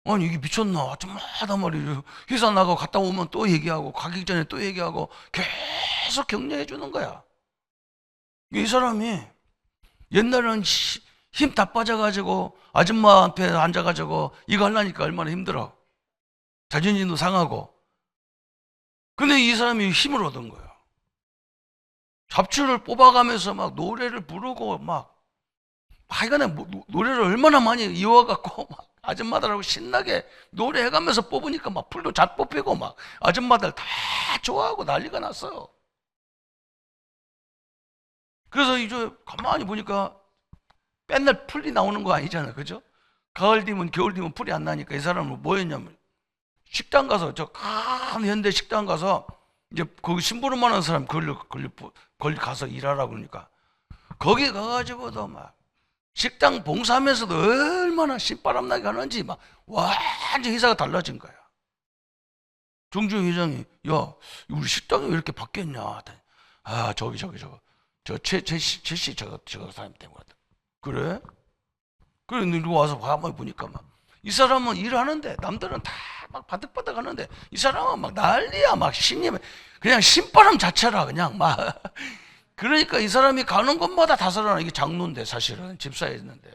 아니 이게 미쳤나? 아줌마단 말이에요. 회사 나가고 갔다 오면 또 얘기하고 가기 전에 또 얘기하고 계속 격려해 주는 거야. 이 사람이 옛날에는 힘 다 빠져가지고 아줌마 앞에 앉아가지고 이거 하려니까 얼마나 힘들어. 자존심도 상하고. 근데 이 사람이 힘을 얻은 거야. 잡초를 뽑아가면서 막 노래를 부르고 막 하여간에 노래를 얼마나 많이 이어갖고 막 아줌마들하고 신나게 노래해가면서 뽑으니까 막 풀도 잘 뽑히고 막 아줌마들 다 좋아하고 난리가 났어요. 그래서 이제 가만히 보니까 맨날 풀이 나오는 거 아니잖아요, 그죠? 가을 되면 겨울 되면 풀이 안 나니까 이 사람은 뭐 했냐면 식당 가서 저 큰 현대 식당 가서 이제 거기 심부름 하는 사람 거기 가서 일하라고 그러니까 거기 가가지고도 막 식당 봉사하면서도 얼마나 신바람 나게 하는지 막 완전 회사가 달라진 거야. 정주영 회장이 야 우리 식당이 왜 이렇게 바뀌었냐? 아 저거 저 최씨 저거 사람 때문에 그래? 그래 누구 와서 가만히 보니까 막 이 사람은 일하는데 남들은 다 막 바득바득 하는데 이 사람은 막 난리야. 막 신임 그냥 신바람 자체라 그냥 막 그러니까 이 사람이 가는 곳마다 다 살아나. 이게 장로인데 사실은 집사에 있는데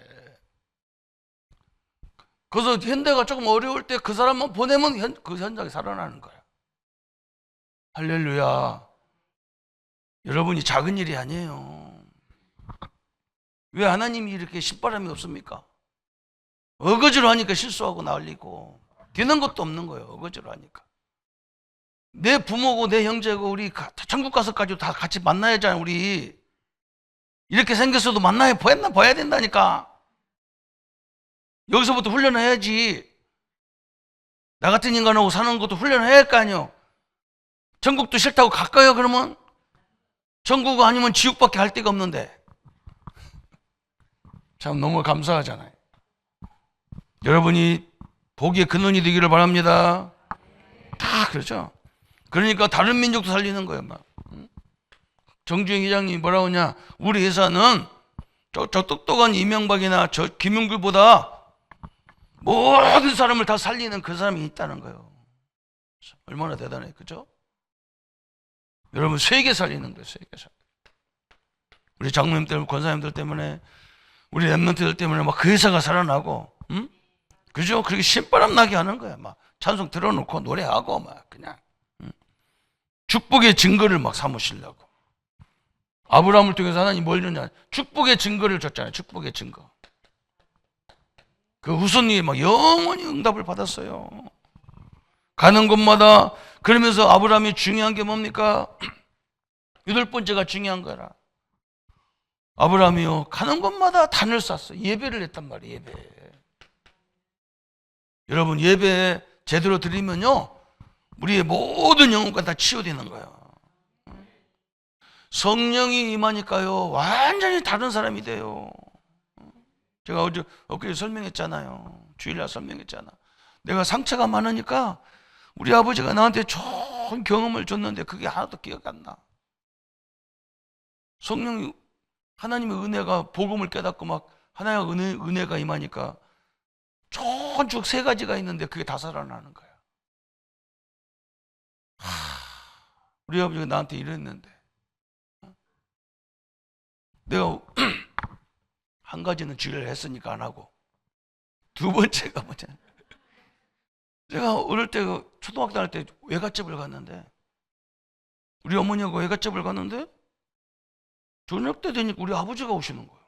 그래서 현대가 조금 어려울 때 그 사람만 보내면 그 현장이 살아나는 거야. 할렐루야. 여러분이 작은 일이 아니에요. 왜 하나님이 이렇게 신바람이 없습니까? 어거지로 하니까 실수하고 날리고 되는 것도 없는 거예요. 어거지로 하니까. 내 부모고 내 형제고 우리 천국 가서까지 다 같이 만나야잖아. 우리 이렇게 생겼어도 봐야 된다니까. 여기서부터 훈련해야지. 나 같은 인간하고 사는 것도 훈련해야 할 거 아니에요. 천국도 싫다고 갈까요? 그러면 천국 아니면 지옥밖에 할 데가 없는데. 참 너무 감사하잖아요. 여러분이 복의 근원이 되기를 바랍니다. 그렇죠. 그러니까 다른 민족도 살리는 거예요. 막. 정주영 회장님이 뭐라고 하냐? 우리 회사는 저 똑똑한 이명박이나 저 김용규보다 모든 사람을 다 살리는 그 사람이 있다는 거예요. 얼마나 대단해, 그죠? 여러분 세계 살리는 거예요. 세계 살. 우리 장로님 때문에 권사님들 때문에 우리 랩런트들 때문에 막 그 회사가 살아나고, 그죠? 그렇게 신바람 나게 하는 거야. 막 찬송 들어놓고 노래하고 막 그냥 축복의 증거를 막 삼으시려고. 아브라함을 통해서 하나님 뭘 줬냐? 축복의 증거를 줬잖아요. 축복의 증거. 그 후손이 막 영원히 응답을 받았어요. 가는 곳마다. 그러면서 아브라함이 중요한 게 뭡니까? 8번째가 중요한 거라. 아브라함이요 가는 곳마다 단을 쌌어. 예배를 했단 말이에요. 예배. 여러분 예배 제대로 드리면요 우리의 모든 영혼과 다 치유되는 거예요. 성령이 임하니까요 완전히 다른 사람이 돼요. 제가 엊그제 설명했잖아요. 주일날 설명했잖아. 내가 상처가 많으니까 우리 아버지가 나한테 좋은 경험을 줬는데 그게 하나도 기억 안 나. 성령 하나님의 은혜가 복음을 깨닫고 막 하나님의 은혜가 임하니까 좋은 축 3가지가 있는데 그게 다 살아나는 거야. 우리 아버지가 나한테 이랬는데 내가 한 가지는 주의를 했으니까 안 하고, 2번째가 뭐냐, 제가 어릴 때 초등학교 다닐 때 외갓집을 갔는데, 우리 어머니하고 외갓집을 갔는데 저녁 때 되니까 우리 아버지가 오시는 거예요,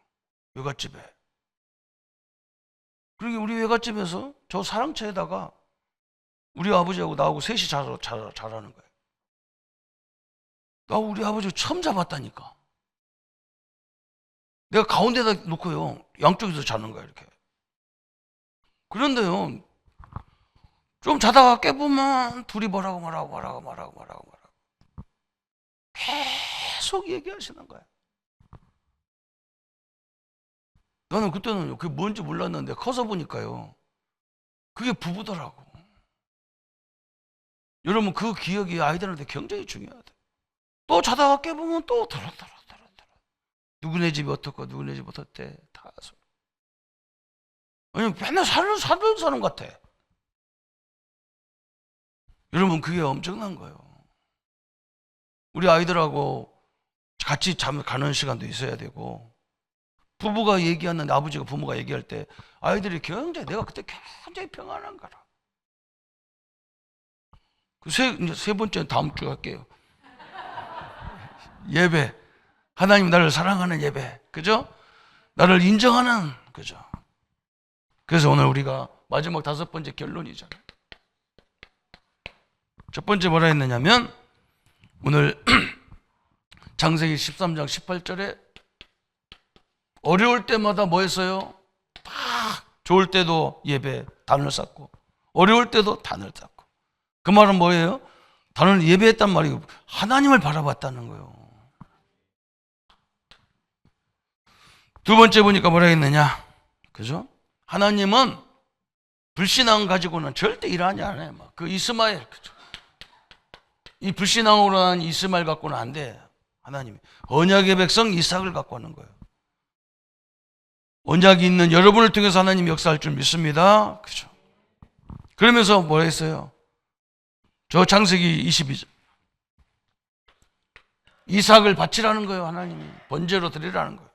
외갓집에. 그러니까 우리 외갓집에서 저 사랑채에다가 우리 아버지하고 나하고 셋이 자라는 거예요. 나 우리 아버지 처음 잡았다니까. 내가 가운데다 놓고요, 양쪽에서 자는 거야, 이렇게. 그런데요, 좀 자다가 깨보면 둘이 뭐라고 계속 얘기하시는 거야. 나는 그때는 그게 뭔지 몰랐는데 커서 보니까요, 그게 부부더라고. 여러분, 그 기억이 아이들한테 굉장히 중요하다. 또 자다가 깨보면 또 누구네 집이 어떻고 누구네 집 어떻대, 다 소리. 아니, 맨날 사는 사람 같아. 여러분, 그게 엄청난 거예요. 우리 아이들하고 같이 잠 가는 시간도 있어야 되고, 부부가 얘기하는데, 아버지가 부모가 얘기할 때 아이들이 굉장히, 내가 그때 굉장히 평안한 거라. 이제 세 번째는 다음 주 할게요. 예배. 하나님 나를 사랑하는 예배. 그죠? 나를 인정하는, 그죠? 그래서 오늘 우리가 마지막 5번째 결론이잖아요. 첫 번째 뭐라 했느냐면, 오늘 창세기 13장 18절에 어려울 때마다 뭐 했어요? 다 좋을 때도 예배 단을 쌓고, 어려울 때도 단을 쌓고. 그 말은 뭐예요? 단을 예배했단 말이고 하나님을 바라봤다는 거예요. 두 번째 보니까 뭐라 했느냐, 그죠? 하나님은 불신앙 가지고는 절대 일하지 않아요. 막 그 이스마엘, 그죠? 이 불신앙으로 한 이스마엘 갖고는 안 돼. 하나님이 언약의 백성 이삭을 갖고 하는 거예요. 언약이 있는 여러분을 통해서 하나님이 역사할 줄 믿습니다. 그죠? 그러면서 뭐 했어요? 저 창세기 22절. 이삭을 바치라는 거예요. 하나님이 번제로 드리라는 거예요.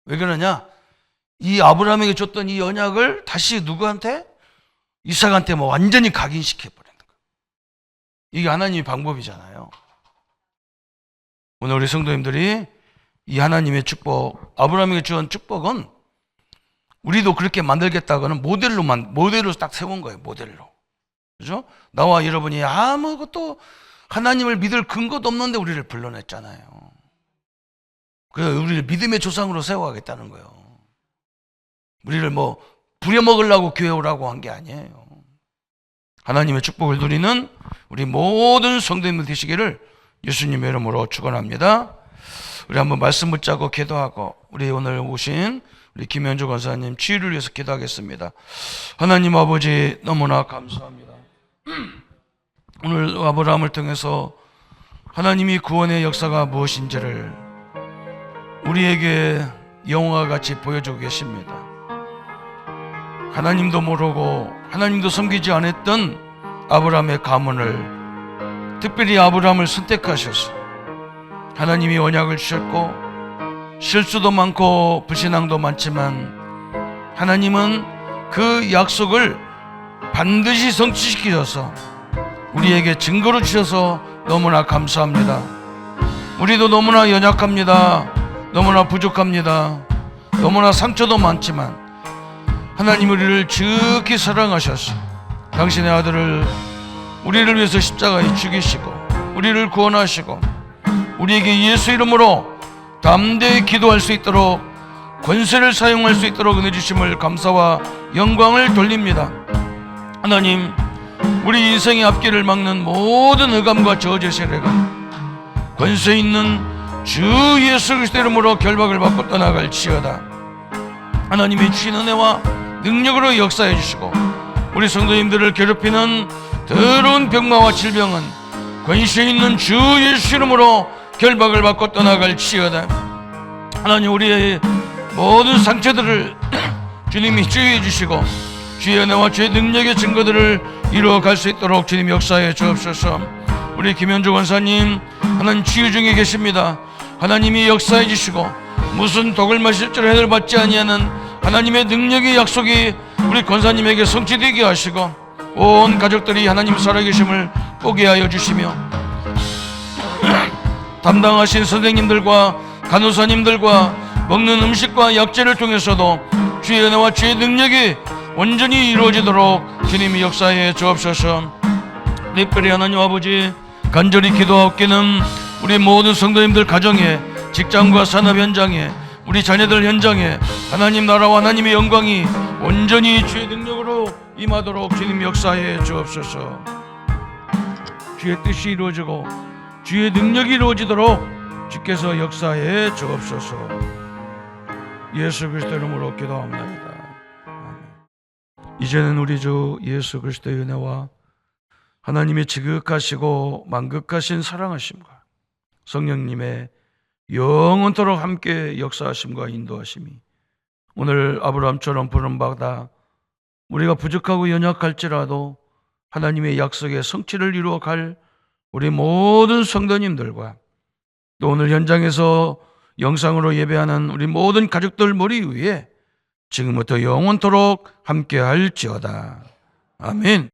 왜 그러냐? 이 아브라함에게 줬던 이 언약을 다시 누구한테? 이삭한테 뭐 완전히 각인시켜 버리는 거예요. 이게 하나님의 방법이잖아요. 오늘 우리 성도님들이 이 하나님의 축복, 아브라함에게 주은 축복은 우리도 그렇게 만들겠다고는 모델로 딱 세운 거예요. 모델로. 그죠? 나와 여러분이 아무것도 하나님을 믿을 근거도 없는데 우리를 불러냈잖아요. 그래서 우리를 믿음의 조상으로 세워가겠다는 거예요. 우리를 뭐 부려먹으려고 교회 오라고 한 게 아니에요. 하나님의 축복을 누리는 우리 모든 성도님들 되시기를 예수님의 이름으로 축원합니다. 우리 한번 말씀 붙잡고 기도하고 우리 오늘 오신 우리 김현주 권사님 치유를 위해서 기도하겠습니다. 하나님 아버지, 너무나 감사합니다. 오늘 아브라함을 통해서 하나님이 구원의 역사가 무엇인지를 우리에게 영화와 같이 보여주고 계십니다. 하나님도 모르고 하나님도 섬기지 않았던 아브라함의 가문을, 특별히 아브라함을 선택하셔서 하나님이 언약을 주셨고, 실수도 많고 불신앙도 많지만 하나님은 그 약속을 반드시 성취시키셔서 우리에게 증거로 주셔서 너무나 감사합니다. 우리도 너무나 연약합니다. 너무나 부족합니다. 너무나 상처도 많지만 하나님 우리를 지극히 사랑하셔서 당신의 아들을 우리를 위해서 십자가에 죽이시고 우리를 구원하시고 우리에게 예수 이름으로 담대히 기도할 수 있도록 권세를 사용할 수 있도록 은혜 주심을 감사와 영광을 돌립니다. 하나님, 우리 인생의 앞길을 막는 모든 의감과 저주의 세력은 권세 있는 주 예수 그리스도 이름으로 결박을 받고 떠나갈지어다. 하나님이 주신 은혜와 능력으로 역사해 주시고 우리 성도님들을 괴롭히는 더러운 병마와 질병은 권세 있는 주 예수 이름으로 결박을 받고 떠나갈 지어다. 하나님, 우리의 모든 상처들을 주님이 치유해 주시고 주의 은혜와 주의 능력의 증거들을 이루어갈 수 있도록 주님 역사해 주옵소서. 우리 김현주 권사님 하나님 치유 중에 계십니다. 하나님이 역사해 주시고 무슨 독을 마실 줄 해를 받지 아니하는 하나님의 능력의 약속이 우리 권사님에게 성취되게 하시고 온 가족들이 하나님 살아계심을 보게 하여 주시며 담당하신 선생님들과 간호사님들과 먹는 음식과 약재를 통해서도 주의 은혜와 주의 능력이 온전히 이루어지도록 주님이 역사해 주옵소서. 특별히 하나님 아버지, 간절히 기도하옵기는 우리 모든 성도님들 가정에, 직장과 산업 현장에, 우리 자녀들 현장에 하나님 나라와 하나님의 영광이 온전히 주의 능력으로 임하도록 주님 역사해 주옵소서. 주의 뜻이 이루어지고 주의 능력이 이루어지도록 주께서 역사해 주옵소서. 예수 그리스도 이름으로 기도합니다. 이제는 우리 주 예수 그리스도의 은혜와 하나님의 지극하시고 만극하신 사랑하심과 성령님의 영원토록 함께 역사하심과 인도하심이 오늘 아브라함처럼 부름받아 우리가 부족하고 연약할지라도 하나님의 약속의 성취를 이루어갈 우리 모든 성도님들과 또 오늘 현장에서 영상으로 예배하는 우리 모든 가족들 머리 위에 지금부터 영원토록 함께 할지어다. 아멘.